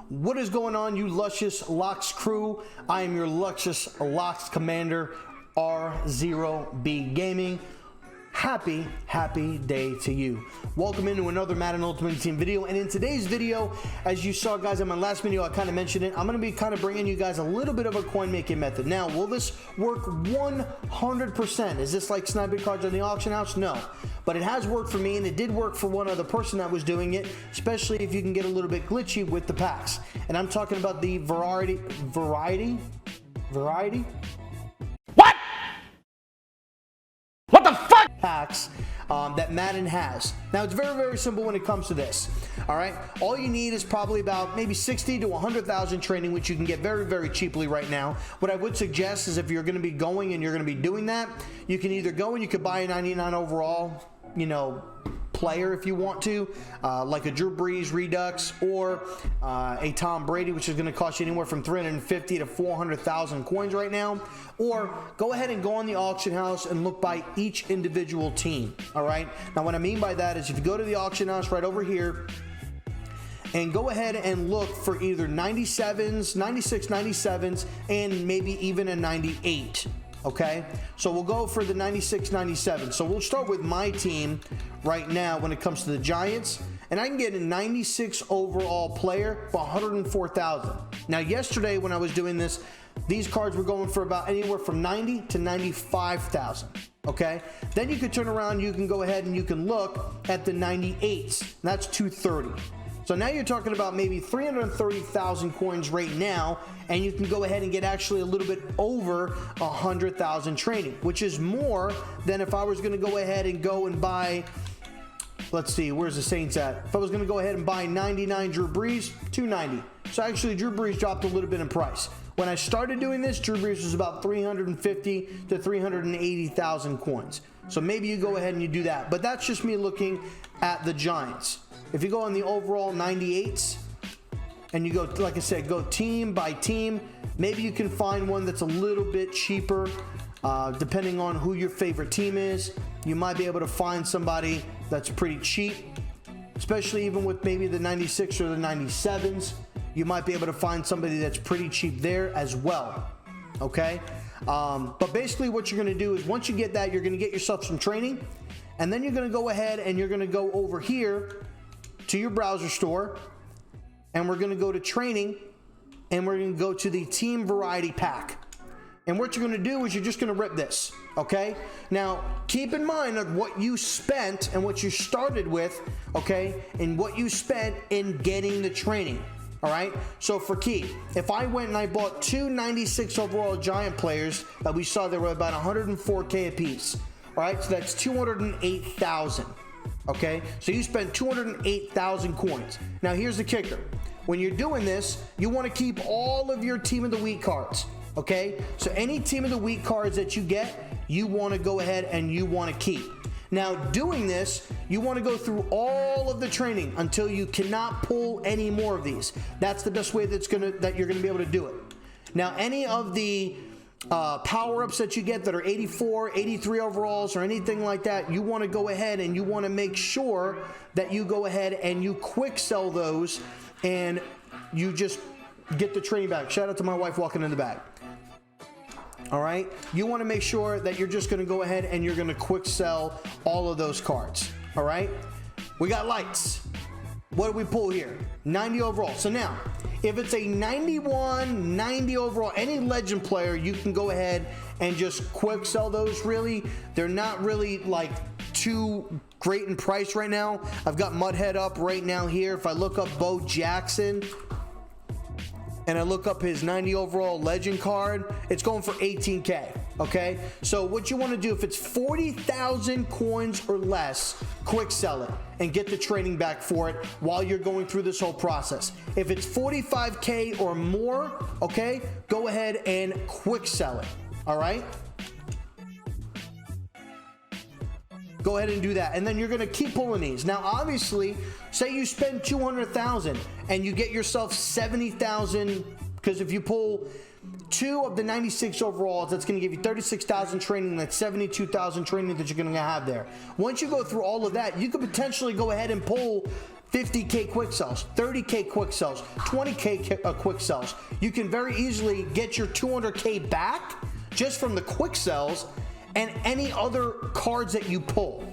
What is going on, you Luscious Locks crew? I am your Luscious Locks Commander, R0B Gaming. Happy day to you. Welcome into another Madden Ultimate Team video. And in today's video, as you saw guys in my last video, I kind of mentioned it, I'm going to be kind of bringing you guys a little bit of a coin making method. Now, will this work 100%? Is this like sniping cards on the auction house? No, but it has worked for me, and it did work for one other person that was doing it, especially if you can get a little bit glitchy with the packs. And I'm talking about the variety. What the fuck? Packs that Madden has. Now it's very simple when it comes to this. All right, all you need is probably about maybe 60 to 100,000 training, which you can get very cheaply right now. What I would suggest is if you're going to be going and you're going to be doing that, you can either go and you could buy a 99 overall, you know, player if you want to, like a Drew Brees Redux or a Tom Brady, which is going to cost you anywhere from 350 to 400,000 coins right now. Or go ahead and go on the auction house and look by each individual team. All right, now what I mean by that is if you go to the auction house right over here and go ahead and look for either 97s, 96, 97s, and maybe even a 98. Okay, so we'll go for the 96, 97. So we'll start with my team right now when it comes to the Giants, and I can get a 96 overall player for 104,000. Now yesterday when I was doing this, these cards were going for about anywhere from 90 to 95,000. Okay, then you could turn around, you can go ahead and you can look at the 98s, and that's 230. So now you're talking about maybe 330,000 coins right now, and you can go ahead and get actually a little bit over 100,000 training, which is more than if I was going to go ahead and go and buy, let's see, where's the Saints at? If I was going to go ahead and buy 99 Drew Brees, 290. So actually Drew Brees dropped a little bit in price. When I started doing this, Drew Brees was about 350 to 380,000 coins. So maybe you go ahead and you do that. But that's just me looking at the Giants. If you go on the overall 98s and you go, like I said, go team by team, maybe you can find one that's a little bit cheaper, depending on who your favorite team is. You might be able to find somebody that's pretty cheap, especially even with maybe the 96 or the 97s. You might be able to find somebody that's pretty cheap there as well. Okay, but basically what you're going to do is once you get that, you're going to get yourself some training, and then you're going to go ahead and you're going to go over here to your browser store, and we're going to go to training, and we're going to go to the team variety pack. And what you're going to do is you're just going to rip this. Okay, now keep in mind that what you spent and what you started with, okay, and what you spent in getting the training. All right, so for key, if I went and I bought two 96 overall Giant players that we saw, they were about 104k a piece. All right, so that's 208,000. Okay, so you spent 208,000 coins. Now here's the kicker. When you're doing this, you want to keep all of your team of the week cards. Okay, so any team of the week cards that you get, you want to go ahead and you want to keep. Now doing this, you want to go through all of the training until you cannot pull any more of these. That's the best way that you're going to be able to do it. Now any of the power-ups that you get that are 84, 83 overalls or anything like that, you want to go ahead and you want to make sure that you go ahead and you quick sell those and you just get the training back. Shout out to my wife walking in the back. All right, you want to make sure that you're just going to go ahead and you're going to quick sell all of those cards. All right, we got lights. What do we pull here? 90 overall. So now if it's a 91, 90 overall, any legend player, you can go ahead and just quick sell those. Really, they're not really like too great in price right now. I've got Mudhead up right now here. If I look up Bo Jackson and I look up his 90 overall legend card, it's going for 18k. Okay, so what you want to do, if it's 40,000 coins or less, quick sell it and get the training back for it while you're going through this whole process. If it's 45k or more, okay, go ahead and quick sell it. All right, go ahead and do that, and then you're going to keep pulling these. Now obviously, say you spend 200,000 and you get yourself 70,000, because if you pull two of the 96 overalls, that's going to give you 36,000 training. That's 72,000 training that you're going to have there. Once you go through all of that, you could potentially go ahead and pull 50K quick sells, 30K quick sells, 20K quick sells. You can very easily get your 200K back just from the quick sells and any other cards that you pull.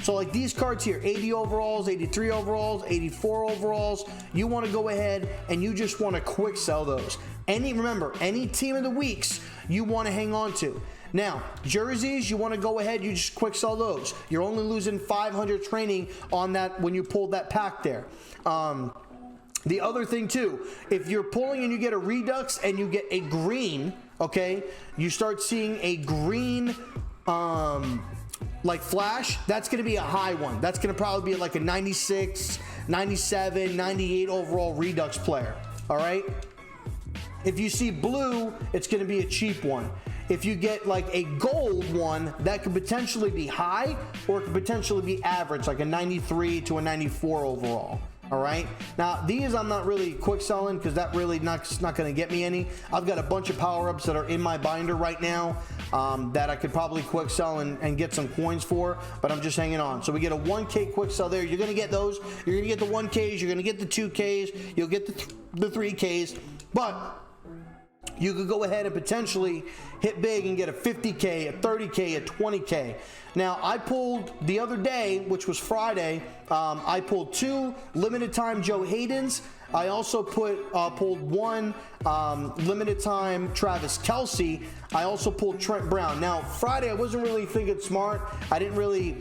So like these cards here, 80 overalls, 83 overalls, 84 overalls, you want to go ahead and you just want to quick sell those. Remember, any team of the weeks you want to hang on to. Now, jerseys, you want to go ahead, you just quick sell those. You're only losing 500 training on that when you pulled that pack there. The other thing too, if you're pulling and you get a Redux and you get a green, okay, you start seeing a green like flash, that's going to be a high one. That's going to probably be like a 96, 97, 98 overall Redux player, all right? If you see blue, it's going to be a cheap one. If you get like a gold one, that could potentially be high or it could potentially be average, like a 93 to a 94 overall. All right. Now these I'm not really quick selling because that really not going to get me any. I've got a bunch of power ups that are in my binder right now that I could probably quick sell and get some coins for, but I'm just hanging on. So we get a 1K quick sell there. You're going to get those. You're going to get the 1Ks. You're going to get the 2Ks. You'll get the 3Ks, but you could go ahead and potentially hit big and get a 50K, a 30K, a 20K. Now, I pulled the other day, which was Friday, I pulled 2 limited time Joe Haydens. I also pulled 1 limited time Travis Kelce. I also pulled Trent Brown. Now, Friday, I wasn't really thinking smart. I didn't really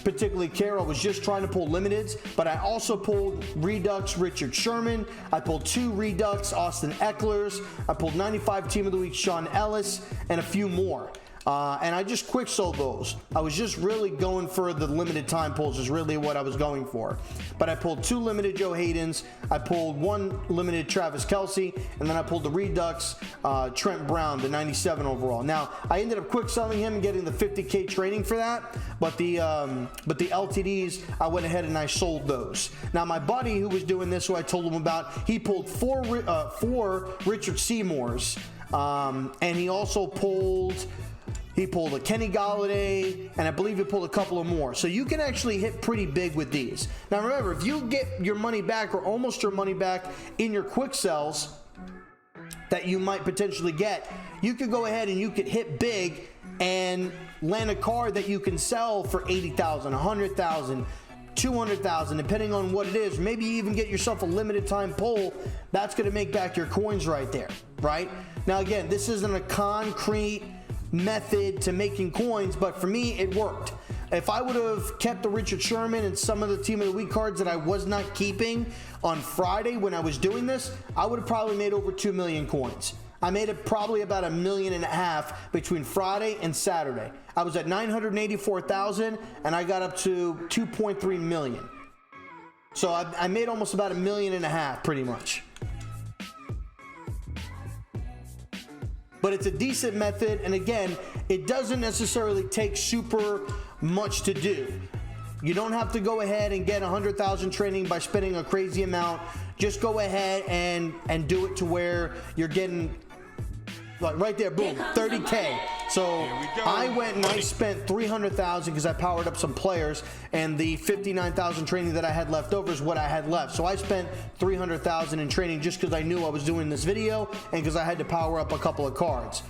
particularly care. I was just trying to pull limiteds, but I also pulled Redux Richard Sherman. I pulled 2 Redux Austin Ecklers. I pulled 95 Team of the Week Sean Ellis and a few more. And I just quick sold those. I was just really going for the limited time pulls is really what I was going for. But I pulled 2 limited Joe Haydens. I pulled 1 limited Travis Kelce, and then I pulled the Redux Trent Brown, the 97 overall. Now I ended up quick selling him and getting the 50K training for that. But the LTDs, I went ahead and I sold those. Now my buddy who was doing this, who I told him about, he pulled 4 Richard Seymours, and he also pulled. He pulled a Kenny Golladay, and I believe he pulled a couple of more. So you can actually hit pretty big with these. Now remember, if you get your money back or almost your money back in your quick sells that you might potentially get, you could go ahead and you could hit big and land a card that you can sell for 80,000, 100,000, 200,000, depending on what it is. Maybe you even get yourself a limited time pull. That's going to make back your coins right there, right? Now again, this isn't a concrete method to making coins, but for me it worked. If I would have kept the Richard Sherman and some of the Team of the Week cards that I was not keeping on Friday when I was doing this, I would have probably made over 2 million coins. I made it probably about $1.5 million between Friday and Saturday. I was at 984,000 and I got up to 2.3 million. So I made almost about $1.5 million pretty much. But it's a decent method, and again, it doesn't necessarily take super much to do. You don't have to go ahead and get 100,000 training by spending a crazy amount. Just go ahead and do it to where you're getting, like right there, boom, 30K. So I went and I spent 300,000 because I powered up some players, and the 59,000 training that I had left over is what I had left. So I spent 300,000 in training just because I knew I was doing this video and because I had to power up a couple of cards.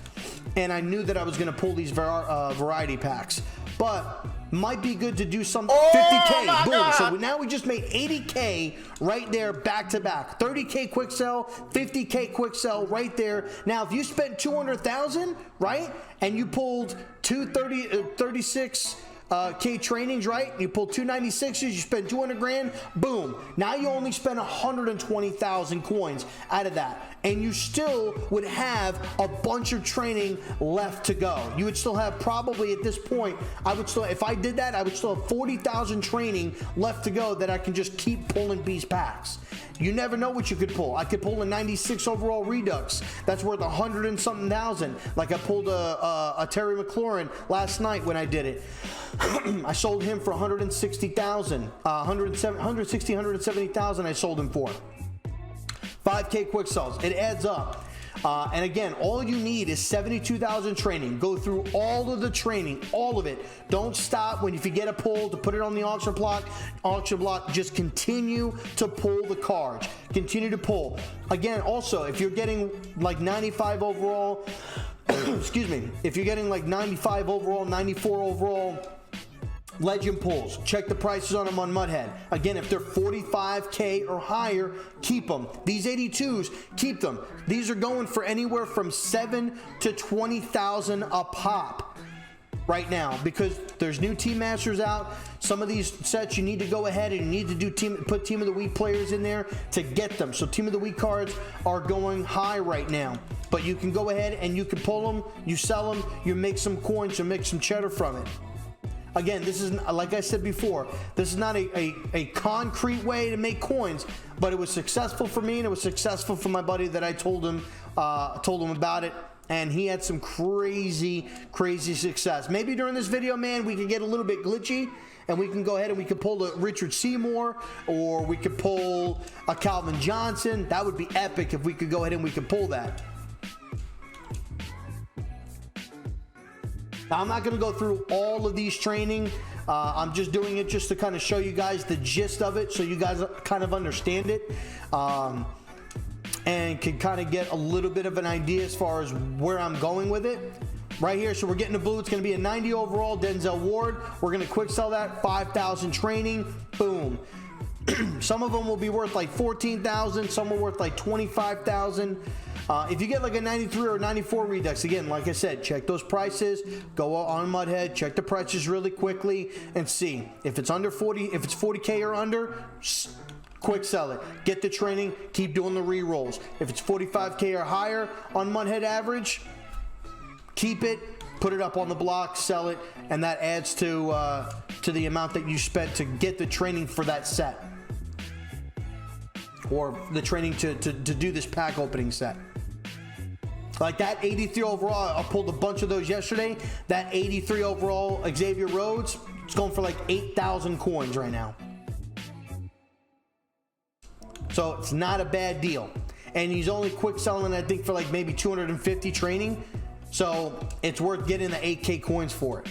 And I knew that I was going to pull these variety packs. But might be good to do some 50K. Boom. God. So now we just made 80K right there back to back. 30K quick sell, 50K quick sell right there. Now, if you spent 200,000, right, and you pulled 36K trainings, right? You pulled 296s, you spend 200 grand, boom. Now you only spend 120,000 coins out of that. And you still would have a bunch of training left to go. You would still have probably at this point, if I did that, I would still have 40,000 training left to go that I can just keep pulling these packs. You never know what you could pull. I could pull a 96 overall Redux. That's worth 100 and something thousand. Like I pulled a Terry McLaurin last night when I did it. I sold him for 160,000. 170,000 I sold him for. 5K quick sells. It adds up. And again, all you need is 72,000 training. Go through all of the training, all of it. Don't stop when if you get a pull to put it on the auction block. Just continue to pull the cards. Continue to pull. Again, also, if you're getting like 95 overall, excuse me, if you're getting like 95 overall, 94 overall legend pulls, check the prices on them on Mudhead. Again, if they're 45K or higher, keep them. These 82s, keep them. These are going for anywhere from 7 to 20,000 a pop right now, because there's new Team Masters out. Some of these sets you need to go ahead and you need to do put Team of the Week players in there to get them. So Team of the Week cards are going high right now, but you can go ahead and you can pull them, you sell them, you make some coins, you make some cheddar from it. Again, this is, like I said before, this is not a concrete way to make coins, but it was successful for me and it was successful for my buddy that I told him about it, and he had some crazy success. Maybe during this video, man, we could get a little bit glitchy and we can go ahead and we could pull a Richard Seymour, or we could pull a Calvin Johnson. That would be epic if we could go ahead and we could pull that. Now, I'm not going to go through all of these training. I'm just doing it just to kind of show you guys the gist of it, so you guys kind of understand it, and can kind of get a little bit of an idea as far as where I'm going with it. Right here, so we're getting the blue. It's going to be a 90 overall Denzel Ward. We're going to quick sell that, 5,000 training. Boom. Some of them will be worth like 14,000. Some are worth like 25,000. If you get like a 93 or 94 Redux, again, like I said, check those prices. Go on Mudhead, check the prices really quickly, and see if it's under 40. If it's 40K or under, quick sell it. Get the training. Keep doing the re-rolls. If it's 45K or higher on Mudhead average, keep it. Put it up on the block, sell it, and that adds to the amount that you spent to get the training for that set, or the training to do this pack opening set. Like that 83 overall, I pulled a bunch of those yesterday. That 83 overall Xavier Rhodes, it's going for like 8,000 coins right now. So it's not a bad deal. And he's only quick selling, I think, for like maybe 250 training. So it's worth getting the 8K coins for it.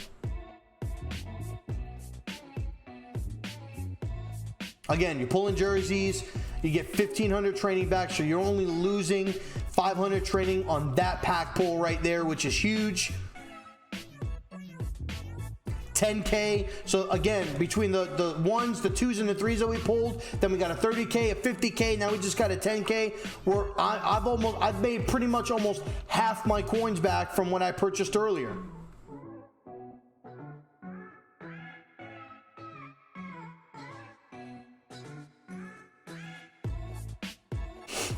Again, you're pulling jerseys, you get 1,500 training back, so you're only losing 500 training on that pack pull right there, which is huge. 10K. So again, between the ones, the twos, and the threes that we pulled, then we got a 30K, a 50K. Now we just got a 10K. Where I've made pretty much almost half my coins back from what I purchased earlier.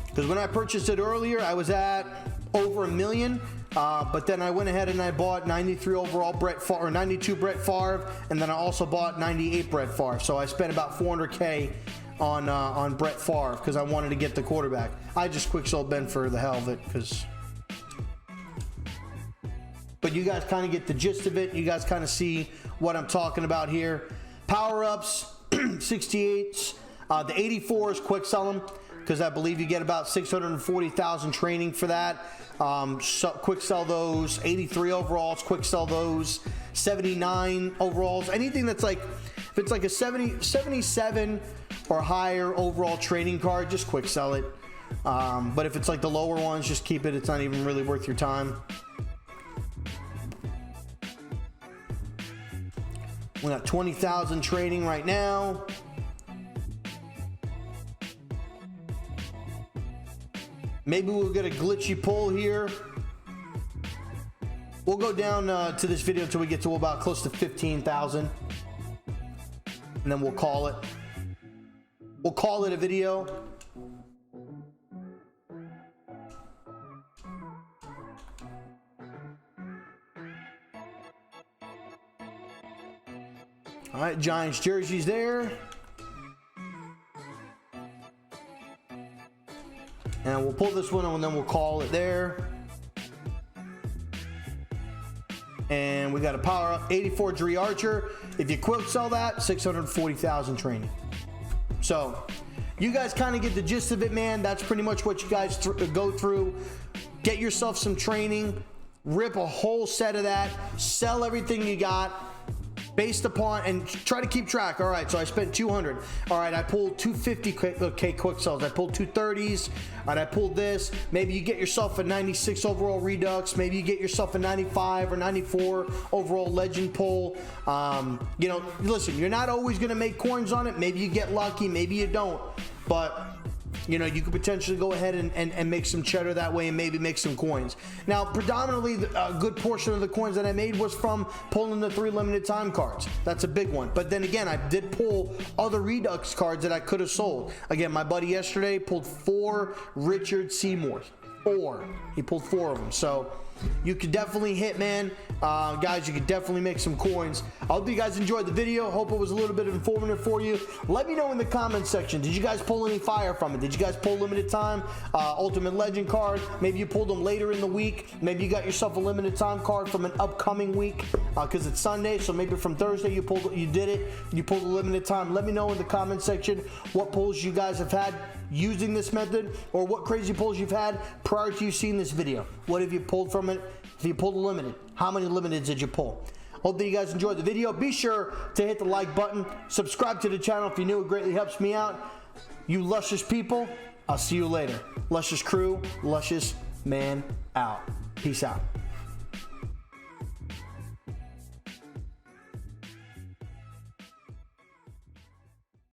Because when I purchased it earlier, I was at over $1 million. But then I went ahead and I bought 93 overall Brett Favre, or 92 Brett Favre, and then I also bought 98 Brett Favre. So I spent about 400K on Brett Favre because I wanted to get the quarterback. I just quick sold Ben for the hell of it, but you guys kind of get the gist of it. You guys kind of see what I'm talking about here. Power ups, 68s, the 84s, quick sell them, because I believe you get about 640,000 training for that. So quick sell those. 83 overalls, quick sell those. 79 overalls, anything that's like, if it's like a 77 or higher overall training card, just quick sell it. But if it's like the lower ones, just keep it. It's not even really worth your time. We got 20,000 training right now. Maybe we'll get a glitchy pull here. We'll go down to this video until we get to about close to 15,000. And then we'll call it. We'll call it a video. All right, Giants jerseys there. And we'll pull this one and then we'll call it there. And we got a power up 84 Dre Archer. If you quick sell that, 640,000 training. So you guys kind of get the gist of it, man. That's pretty much what you guys go through. Get yourself some training, rip a whole set of that, sell everything you got based upon, and try to keep track. All right, so I spent 200. All right, I pulled 250K quick sells. I pulled 230s. All right, I pulled this. Maybe you get yourself a 96 overall Redux. Maybe you get yourself a 95 or 94 overall Legend pull. You know, listen, you're not always going to make coins on it. Maybe you get lucky, maybe you don't. But you know, you could potentially go ahead and make some cheddar that way and maybe make some coins. Now, predominantly, a good portion of the coins that I made was from pulling the 3 limited time cards. That's a big one. But then again, I did pull other Redux cards that I could have sold. Again, my buddy yesterday pulled 4 Richard Seymours. 4. He pulled 4 of them. So you could definitely hit, man. Guys, you could definitely make some coins. I hope you guys enjoyed the video. Hope it was a little bit informative for you. Let me know in the comment section, did you guys pull any fire from it? Did you guys pull limited time Ultimate Legend card? Maybe you pulled them later in the week. Maybe you got yourself a limited time card from an upcoming week because it's Sunday. So maybe from Thursday you pulled a limited time. Let me know in the comment section what pulls you guys have had using this method, or what crazy pulls you've had prior to you seeing this video. What have you pulled from it? If you pulled a limited, how many limiteds did you pull? Hope that you guys enjoyed the video. Be sure to hit the like button, subscribe to the channel if you're new. It greatly helps me out. You luscious people, I'll see you later. Luscious crew, luscious man out. Peace out.